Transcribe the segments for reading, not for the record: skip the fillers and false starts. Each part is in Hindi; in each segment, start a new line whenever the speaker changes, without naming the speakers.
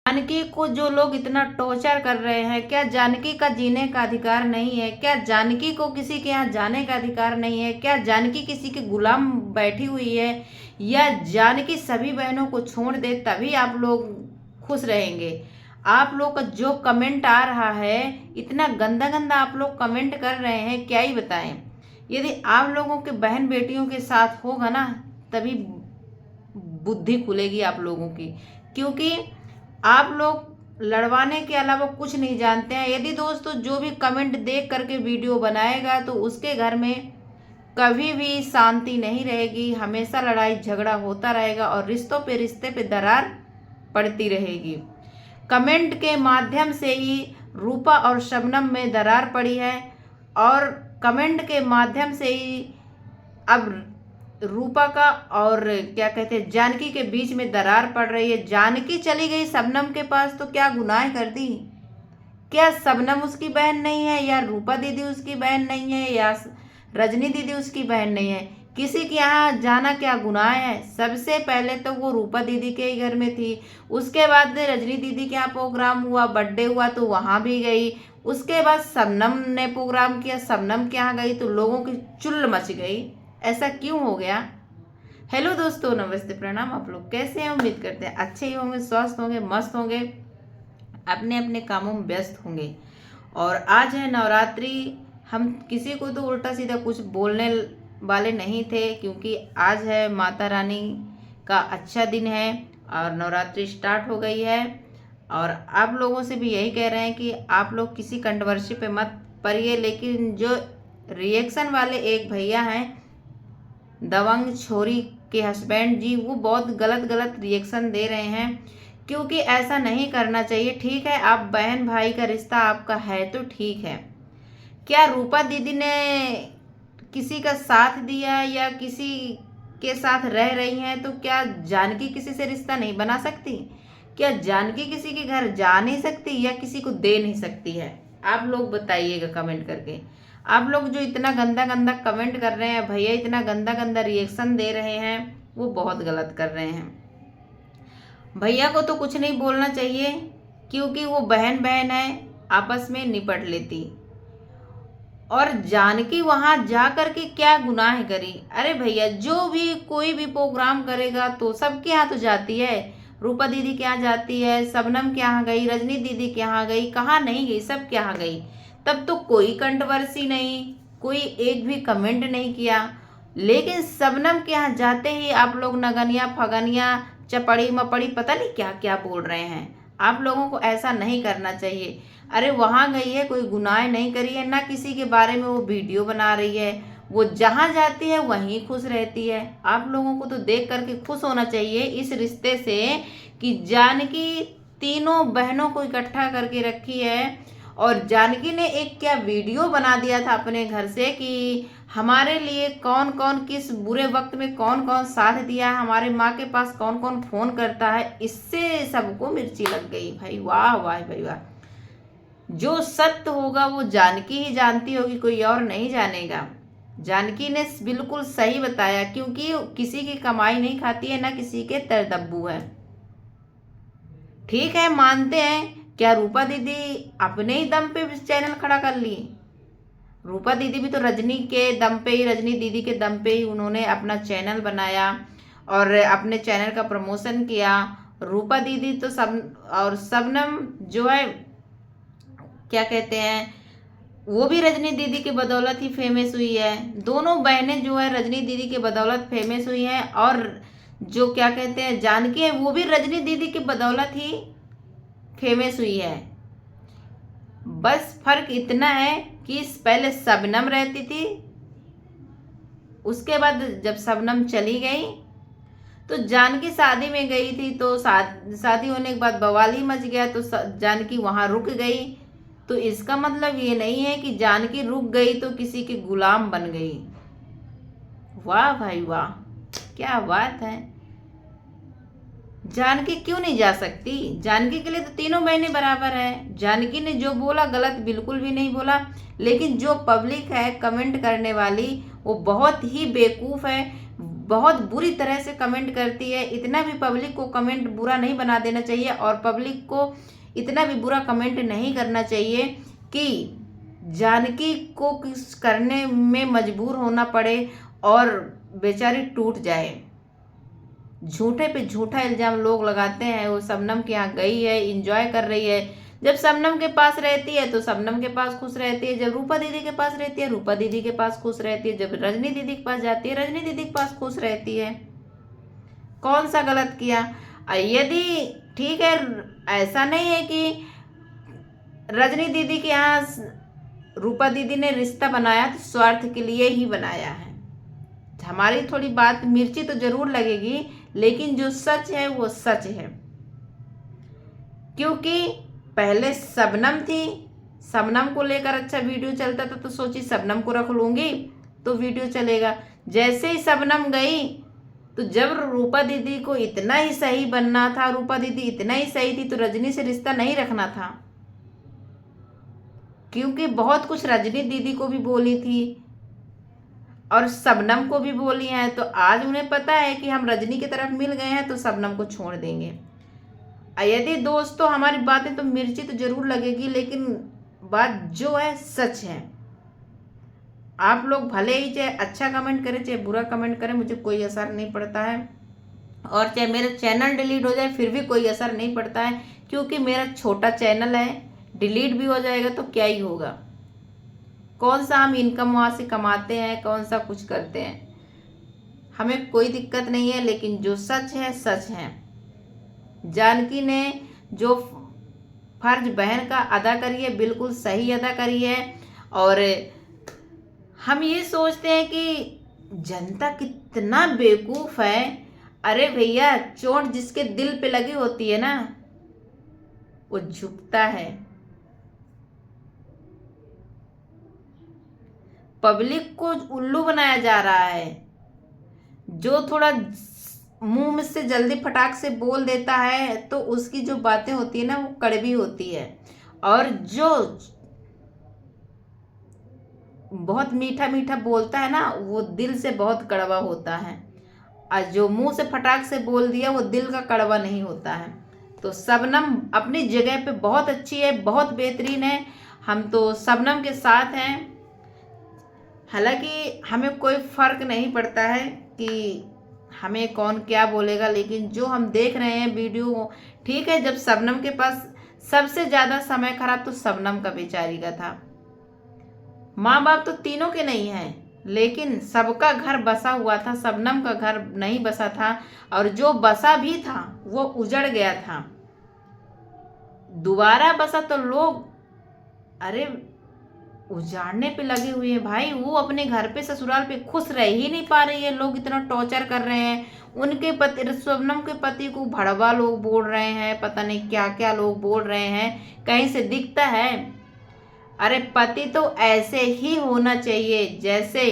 जानकी को जो लोग इतना टॉर्चर कर रहे हैं, क्या जानकी का जीने का अधिकार नहीं है? क्या जानकी को किसी के यहाँ जाने का अधिकार नहीं है? क्या जानकी किसी के गुलाम बैठी हुई है? या जानकी सभी बहनों को छोड़ दे तभी आप लोग खुश रहेंगे? आप लोग का जो कमेंट आ रहा है, इतना गंदा गंदा आप लोग कमेंट कर रहे हैं, क्या ही बताएं। यदि आप लोगों के बहन बेटियों के साथ होगा ना, तभी बुद्धि खुलेगी आप लोगों की, क्योंकि आप लोग लड़वाने के अलावा कुछ नहीं जानते हैं। यदि दोस्तों जो भी कमेंट देख करके वीडियो बनाएगा तो उसके घर में कभी भी शांति नहीं रहेगी, हमेशा लड़ाई झगड़ा होता रहेगा और रिश्ते पे दरार पड़ती रहेगी। कमेंट के माध्यम से ही रूपा और शबनम में दरार पड़ी है और कमेंट के माध्यम से ही अब रूपा का और क्या कहते हैं जानकी के बीच में दरार पड़ रही है। जानकी चली गई शबनम के पास तो क्या गुनाह कर दी? क्या शबनम उसकी बहन नहीं है, या रूपा दीदी उसकी बहन नहीं है, या रजनी दीदी उसकी बहन नहीं है? किसी के यहाँ जाना क्या गुनाह है? सबसे पहले तो वो रूपा दीदी के ही घर में थी, उसके बाद रजनी दीदी के यहाँ प्रोग्राम हुआ, बर्थडे हुआ तो वहाँ भी गई, उसके बाद शबनम ने प्रोग्राम किया, शबनम के यहाँ गई तो लोगों की चुल्ल मच गई। ऐसा क्यों हो गया? हेलो दोस्तों, नमस्ते, प्रणाम। आप लोग कैसे हैं? उम्मीद करते हैं अच्छे ही होंगे, स्वस्थ होंगे, मस्त होंगे, अपने अपने कामों में व्यस्त होंगे। और आज है नवरात्रि। हम किसी को तो उल्टा सीधा कुछ बोलने वाले नहीं थे, क्योंकि आज है माता रानी का अच्छा दिन है और नवरात्रि स्टार्ट हो गई है। और आप लोगों से भी यही कह रहे हैं कि आप लोग किसी कंट्रोवर्सी पे मत पड़िए, लेकिन जो रिएक्शन वाले एक भैया हैं, दबंग छोरी के हस्बैंड जी, वो बहुत गलत रिएक्शन दे रहे हैं, क्योंकि ऐसा नहीं करना चाहिए। ठीक है, आप बहन भाई का रिश्ता आपका है तो ठीक है। क्या रूपा दीदी ने किसी का साथ दिया या किसी के साथ रह रही हैं तो क्या जानकी किसी से रिश्ता नहीं बना सकती? क्या जानकी किसी के घर जा नहीं सकती या किसी को दे नहीं सकती है? आप लोग बताइएगा कमेंट करके। आप लोग जो इतना गंदा गंदा कमेंट कर रहे हैं भैया, इतना गंदा गंदा रिएक्शन दे रहे हैं, वो बहुत गलत कर रहे हैं। भैया को तो कुछ नहीं बोलना चाहिए, क्योंकि वो बहन बहन है, आपस में निपट लेती। और जानकी वहां जा करके क्या गुनाह करी? अरे भैया, जो भी कोई भी प्रोग्राम करेगा तो सबके यहाँ तो जाती है। रूपा दीदी के यहाँ जाती है, शबनम के यहाँ गई, रजनी दीदी के यहाँ गई, कहाँ नहीं गई? सब के यहाँ गई। तब तो कोई कंट्रोवर्सी नहीं, कोई एक भी कमेंट नहीं किया। लेकिन शबनम के यहाँ जाते ही आप लोग नगनिया फगनिया चपड़ी मपड़ी पता नहीं क्या क्या बोल रहे हैं। आप लोगों को ऐसा नहीं करना चाहिए। अरे वहाँ गई है, कोई गुनाह नहीं करी है, ना किसी के बारे में वो वीडियो बना रही है। वो जहाँ जाती है वहीं खुश रहती है। आप लोगों को तो देख करके खुश होना चाहिए इस रिश्ते से कि जानकी तीनों बहनों को इकट्ठा करके रखी है। और जानकी ने एक क्या वीडियो बना दिया था अपने घर से कि हमारे लिए कौन कौन किस बुरे वक्त में कौन कौन साथ दिया है, हमारे माँ के पास कौन कौन फोन करता है। इससे सबको मिर्ची लग गई। भाई वाह वाह भाई वाह। जो सत्य होगा वो जानकी ही जानती होगी, कोई और नहीं जानेगा। जानकी ने बिल्कुल सही बताया, क्योंकि किसी की कमाई नहीं खाती है, ना किसी के तरदब्बू है। ठीक है, मानते हैं। क्या रूपा दीदी अपने ही दम पे चैनल खड़ा कर ली? रूपा दीदी भी तो रजनी के दम पे ही, रजनी दीदी के दम पे ही उन्होंने अपना चैनल बनाया और अपने चैनल का प्रमोशन किया। रूपा दीदी तो सब, और शबनम जो है क्या कहते हैं, वो भी रजनी दीदी के बदौलत ही फेमस हुई है। दोनों बहनें जो है रजनी दीदी के बदौलत फेमस हुई हैं। और जो क्या कहते हैं जानकी है, वो भी रजनी दीदी के बदौलत ही फेमस हुई है। बस फर्क इतना है कि पहले शबनम रहती थी, उसके बाद जब शबनम चली गई तो जानकी शादी में गई थी, तो शादी होने के बाद बवाली मच गया तो जानकी वहां रुक गई। तो इसका मतलब ये नहीं है कि जानकी रुक गई तो किसी की गुलाम बन गई। वाह भाई वाह, क्या बात है। जानकी क्यों नहीं जा सकती? जानकी के लिए तो तीनों बहनें बराबर है। जानकी ने जो बोला गलत बिल्कुल भी नहीं बोला, लेकिन जो पब्लिक है कमेंट करने वाली, वो बहुत ही बेवकूफ़ है। बहुत बुरी तरह से कमेंट करती है। इतना भी पब्लिक को कमेंट बुरा नहीं बना देना चाहिए और पब्लिक को इतना भी बुरा कमेंट नहीं करना चाहिए कि जानकी को किस करने में मजबूर होना पड़े और बेचारी टूट जाए। झूठे पे झूठा इल्ज़ाम लोग लगाते हैं। वो शबनम के यहाँ गई है, इंजॉय कर रही है। जब शबनम के पास रहती है तो शबनम के पास खुश रहती है, जब रूपा दीदी के पास रहती है रूपा दीदी के पास खुश रहती है, जब रजनी दीदी के पास जाती है रजनी दीदी के पास खुश रहती है। कौन सा गलत किया? यदि ठीक है, ऐसा नहीं है कि रजनी दीदी के यहाँ रूपा दीदी ने रिश्ता बनाया तो स्वार्थ के लिए ही बनाया है। हमारी थोड़ी बात मिर्ची तो जरूर लगेगी, लेकिन जो सच है वो सच है। क्योंकि पहले शबनम थी, शबनम को लेकर अच्छा वीडियो चलता था तो सोची शबनम को रख लूँगी तो वीडियो चलेगा। जैसे ही शबनम गई तो जब रूपा दीदी को इतना ही सही बनना था, रूपा दीदी इतना ही सही थी तो रजनी से रिश्ता नहीं रखना था। क्योंकि बहुत कुछ रजनी दीदी को भी बोली थी और शबनम को भी बोली हैं, तो आज उन्हें पता है कि हम रजनी की तरफ मिल गए हैं तो शबनम को छोड़ देंगे। यदि दोस्तों हमारी बातें तो मिर्ची तो जरूर लगेगी, लेकिन बात जो है सच है। आप लोग भले ही चाहे अच्छा कमेंट करें चाहे बुरा कमेंट करें, मुझे कोई असर नहीं पड़ता है। और चाहे मेरा चैनल डिलीट हो जाए फिर भी कोई असर नहीं पड़ता है, क्योंकि मेरा छोटा चैनल है। डिलीट भी हो जाएगा तो क्या ही होगा। कौन सा हम इनकम वहाँ से कमाते हैं, कौन सा कुछ करते हैं, हमें कोई दिक्कत नहीं है। लेकिन जो सच है सच है। जानकी ने जो फर्ज बहन का अदा करी है बिल्कुल सही अदा करी है। और हम ये सोचते हैं कि जनता कितना बेवकूफ़ है। अरे भैया, चोट जिसके दिल पे लगी होती है ना वो झुकता है। पब्लिक को उल्लू बनाया जा रहा है। जो थोड़ा मुंह में से जल्दी फटाक से बोल देता है तो उसकी जो बातें होती है ना वो कड़वी होती है, और जो बहुत मीठा मीठा बोलता है ना वो दिल से बहुत कड़वा होता है। और जो मुंह से फटाक से बोल दिया वो दिल का कड़वा नहीं होता है। तो शबनम अपनी जगह पे बहुत अच्छी है, बहुत बेहतरीन है। हम तो शबनम के साथ हैं। हालांकि हमें कोई फ़र्क नहीं पड़ता है कि हमें कौन क्या बोलेगा, लेकिन जो हम देख रहे हैं वीडियो, ठीक है। जब शबनम के पास सबसे ज़्यादा समय खराब तो शबनम का बेचारी का था। माँ बाप तो तीनों के नहीं हैं, लेकिन सबका घर बसा हुआ था, शबनम का घर नहीं बसा था। और जो बसा भी था वो उजड़ गया था। दोबारा बसा तो लोग अरे उजाड़ने पे लगे हुए हैं भाई। वो अपने घर पे ससुराल पे खुश रह ही नहीं पा रही है, लोग इतना टॉर्चर कर रहे हैं। उनके पति, शबनम के पति को भड़वा लोग बोल रहे हैं, पता नहीं क्या क्या लोग बोल रहे हैं, कहीं से दिखता है। अरे पति तो ऐसे ही होना चाहिए जैसे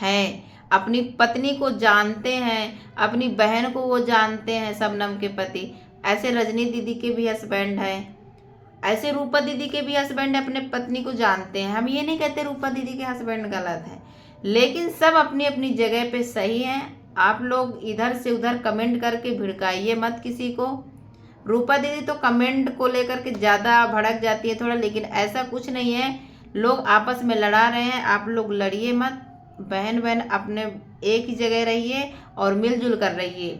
हैं, अपनी पत्नी को जानते हैं, अपनी बहन को वो जानते हैं। शबनम के पति ऐसे रजनी दीदी के भी हस्बैंड हैं, ऐसे रूपा दीदी के भी हस्बैंड अपने पत्नी को जानते हैं। हम ये नहीं कहते रूपा दीदी के हस्बैंड गलत है, लेकिन सब अपनी अपनी जगह पे सही हैं। आप लोग इधर से उधर कमेंट करके भिड़काइए मत किसी को। रूपा दीदी तो कमेंट को लेकर के ज़्यादा भड़क जाती है थोड़ा, लेकिन ऐसा कुछ नहीं है। लोग आपस में लड़ा रहे हैं, आप लोग लड़िए मत। बहन बहन अपने एक ही जगह रहिए और मिलजुल कर रहिए।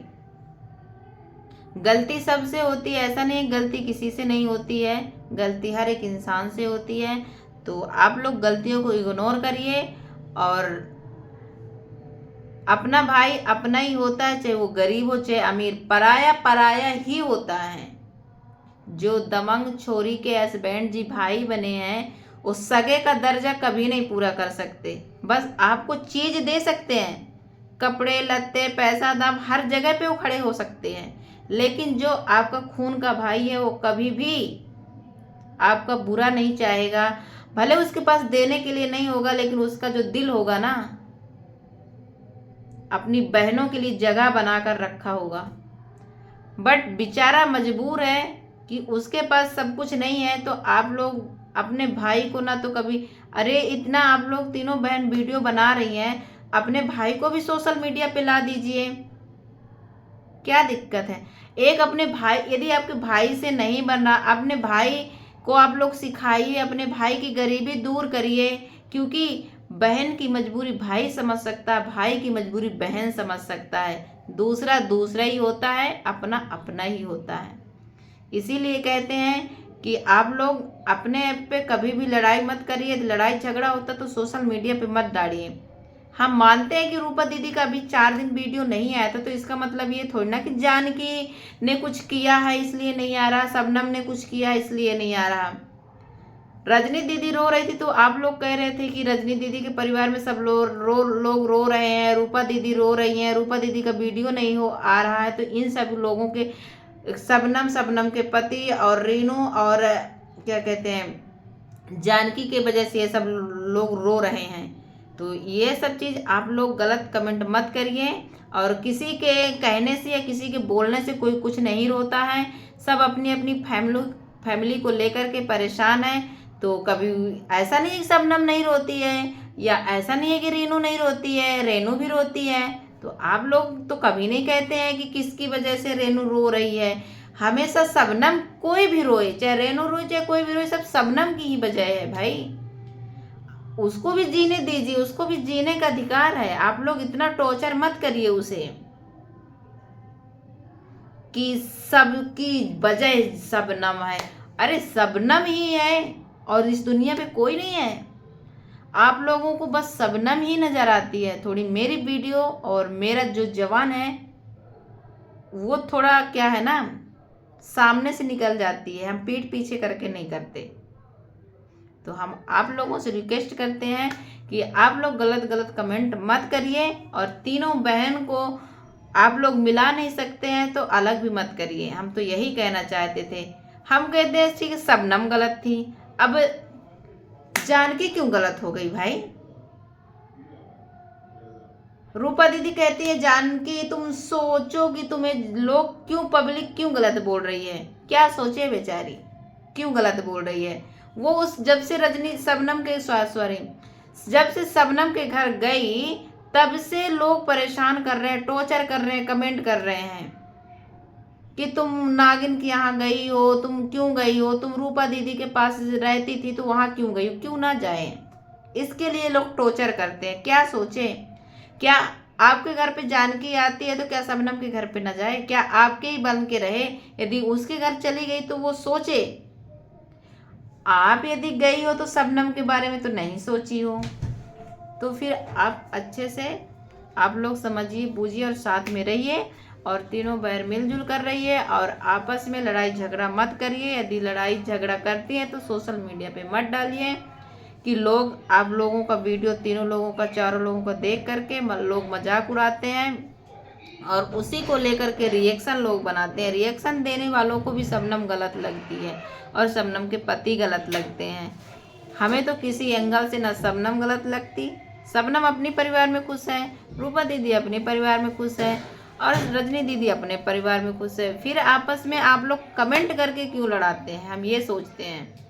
गलती सबसे होती है, ऐसा नहीं गलती किसी से नहीं होती है, गलती हर एक इंसान से होती है। तो आप लोग गलतियों को इग्नोर करिए। और अपना भाई अपना ही होता है, चाहे वो गरीब हो चाहे अमीर, पराया पराया ही होता है। जो दमंग छोरी के हस्बैंड जी भाई बने हैं उस सगे का दर्जा कभी नहीं पूरा कर सकते। बस आपको चीज़ दे सकते हैं, कपड़े लत्ते पैसा दाम हर जगह पे वो खड़े हो सकते हैं, लेकिन जो आपका खून का भाई है वो कभी भी आपका बुरा नहीं चाहेगा। भले उसके पास देने के लिए नहीं होगा, लेकिन उसका जो दिल होगा ना, अपनी बहनों के लिए जगह बनाकर रखा होगा। बट बेचारा मजबूर है कि उसके पास सब कुछ नहीं है। तो आप लोग अपने भाई को ना तो कभी, अरे इतना आप लोग तीनों बहन वीडियो बना रही हैं, अपने भाई को भी सोशल मीडिया पे ला दीजिए, क्या दिक्कत है। एक अपने भाई, यदि आपके भाई से नहीं बन रहा, अपने भाई को आप लोग सिखाइए, अपने भाई की गरीबी दूर करिए, क्योंकि बहन की मजबूरी भाई समझ सकता है, भाई की मजबूरी बहन समझ सकता है। दूसरा दूसरा ही होता है, अपना अपना ही होता है। इसीलिए कहते हैं कि आप लोग अपने ऐप पे कभी भी लड़ाई मत करिए। लड़ाई झगड़ा होता तो सोशल मीडिया पे मत डालिए। हम मानते हैं कि रूपा दीदी का अभी 4 दिन वीडियो नहीं आया था, तो इसका मतलब ये थोड़ी ना कि जानकी ने कुछ किया है इसलिए नहीं आ रहा, शबनम ने कुछ किया इसलिए नहीं आ रहा। रजनी दीदी रो रही थी तो आप लोग कह रहे थे कि रजनी दीदी के परिवार में सब लोग रो रहे हैं, रूपा दीदी रो रही हैं, रूपा दीदी का वीडियो नहीं हो आ रहा है। तो इन सब लोगों के, शबनम के पति और रीनू और क्या कहते हैं जानकी के वजह से ये सब लोग रो रहे हैं। तो ये सब चीज़ आप लोग गलत कमेंट मत करिए। और किसी के कहने से या किसी के बोलने से कोई कुछ नहीं रोता है। सब अपनी अपनी फैमिली को लेकर के परेशान है। तो कभी ऐसा नहीं है कि शबनम नहीं रोती है, या ऐसा नहीं है कि रीनू नहीं रोती है, रेनू भी रोती है। तो आप लोग तो कभी नहीं कहते हैं कि किसकी वजह से रेनू रो रही है। हमेशा शबनम, कोई भी रोए, चाहे रेनू रोए चाहे कोई भी रोए, सब शबनम की ही वजह है भाई। उसको भी जीने दीजिए, उसको भी जीने का अधिकार है। आप लोग इतना टॉर्चर मत करिए उसे कि सबकी वजह शबनम है। अरे शबनम ही है और इस दुनिया पे कोई नहीं है। आप लोगों को बस शबनम ही नजर आती है। थोड़ी मेरी वीडियो और मेरा जो जवान है वो थोड़ा क्या है ना, सामने से निकल जाती है। हम पीठ पीछे करके नहीं करते। तो हम आप लोगों से रिक्वेस्ट करते हैं कि आप लोग गलत कमेंट मत करिए। और तीनों बहन को आप लोग मिला नहीं सकते हैं तो अलग भी मत करिए। हम तो यही कहना चाहते थे। हम कहते हैं ठीक है शबनम गलत थी, अब जानकी क्यों गलत हो गई भाई। रूपा दीदी कहती है जानकी तुम सोचो कि तुम्हें लोग क्यों, पब्लिक क्यों गलत बोल रही है। क्या सोचे बेचारी, क्यों गलत बोल रही है। वो उस जब से जब से शबनम के घर गई तब से लोग परेशान कर रहे हैं, टॉर्चर कर रहे हैं, कमेंट कर रहे हैं कि तुम नागिन के यहाँ गई हो, तुम क्यों गई हो, तुम रूपा दीदी के पास रहती थी तो वहाँ क्यों गई हो, क्यों ना जाए। इसके लिए लोग टॉर्चर करते हैं। क्या सोचे, क्या आपके घर पे जानकी आती है तो क्या शबनम के घर पे ना जाए, क्या आपके ही बन के रहे। यदि उसके घर चली गई तो वो सोचे। आप यदि गई हो तो शबनम के बारे में तो नहीं सोची हो। तो फिर आप अच्छे से आप लोग समझिए बूझिए और साथ में रहिए और तीनों बहन मिलजुल कर रहिए और आपस में लड़ाई झगड़ा मत करिए। यदि लड़ाई झगड़ा करती हैं तो सोशल मीडिया पे मत डालिए कि लोग आप लोगों का वीडियो, तीनों लोगों का, चारों लोगों का देख करके लोग मजाक उड़ाते हैं और उसी को लेकर के रिएक्शन लोग बनाते हैं। रिएक्शन देने वालों को भी शबनम गलत लगती है और शबनम के पति गलत लगते हैं। हमें तो किसी एंगल से ना शबनम गलत लगती। शबनम अपने परिवार में खुश है, रूपा दीदी अपने परिवार में खुश है और रजनी दीदी अपने परिवार में खुश है। फिर आपस में आप लोग कमेंट करके क्यों लड़ाते हैं, हम ये सोचते हैं।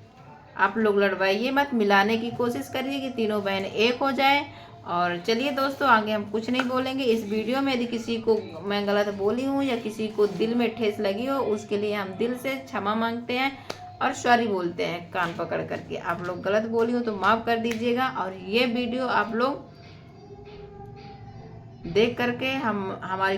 आप लोग लड़वाइए मत, मिलाने की कोशिश करिए कि तीनों बहन एक हो जाए। और चलिए दोस्तों, आगे हम कुछ नहीं बोलेंगे। इस वीडियो में यदि किसी को मैं गलत बोली हूँ या किसी को दिल में ठेस लगी हो, उसके लिए हम दिल से क्षमा मांगते हैं और सॉरी बोलते हैं कान पकड़ करके। आप लोग गलत बोली हो तो माफ़ कर दीजिएगा। और ये वीडियो आप लोग देख करके हमारी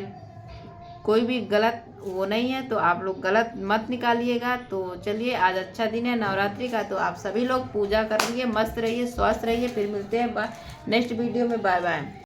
कोई भी गलत वो नहीं है, तो आप लोग गलत मत निकालिएगा। तो चलिए, आज अच्छा दिन है नवरात्रि का, तो आप सभी लोग पूजा करिए, मस्त रहिए, स्वस्थ रहिए। फिर मिलते हैं नेक्स्ट वीडियो में। Bye bye.